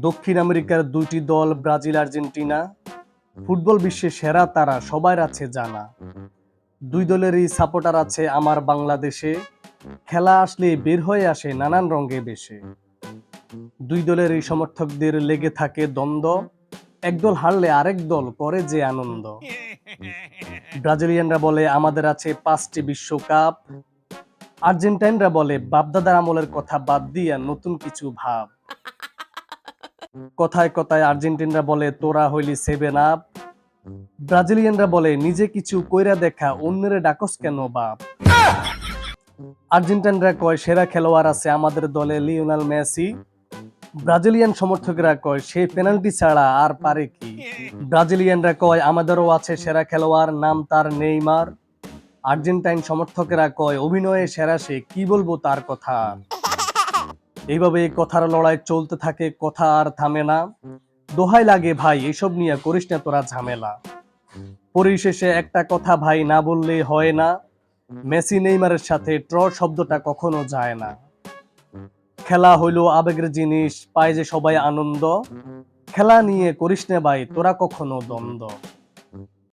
দক্ষিণ আমেরিকার দুইটি দল ব্রাজিল আর্জেন্টিনা ফুটবল বিশ্বে সেরা তারা সবার আছে জানা। দুই দলেরই সাপোর্টার আছে আমার বাংলাদেশে, খেলা আসলে বের হয়ে আসে নানান রঙে বেশে। দুই দলেরই সমর্থকদের লেগে থাকে দ্বন্দ্ব, একদল হারলে আরেক দল করে যে আনন্দ। ব্রাজিলিয়ানরা বলে আমাদের আছে 5টি বিশ্বকাপ, আর্জেন্টাইনরা বলে বাপদাদার আমলের কথা বাদ দিয়া নতুন কিছু ভাব। কথায় কথায় আর্জেন্টিনরা বলে তোরা হইলি 7 আপ, ব্রাজিলিয়ানরা বলে নিজে কিছু কইরা দেখা অন্যের ডাকস কেন বাপ। আর্জেন্টাইনরা কয় সেরা খেলোয়াড় আছে আমাদের দলে লিওনেল মেসি, ব্রাজিলিয়ান সমর্থকরা কয় সে পেনাল্টি ছাড়া আর পারে কি। ব্রাজিলিয়ানরা কয় আমাদেরও আছে সেরা খেলোয়াড়, নাম তার নেইমার, আর্জেন্টাইন সমর্থকেরা কয় অভিনয়ে সেরা সে, কি বলবো তার কথা। এইভাবে কথার লড়াই চলতে থাকে, কথা আর থামে না। দোহাই লাগে ভাই এসব নিয়ে করিস না তোরা ঝামেলা। পরিশেষে একটা কথা ভাই না বললেই হয় না, মেসি নেইমারের সাথে ট্র শব্দটা কখনো যায় না। খেলা হইলো আবেগের জিনিস, পায় যে সবাই আনন্দ, খেলা নিয়ে করিস না ভাই তোরা কখনো দ্বন্দ্ব।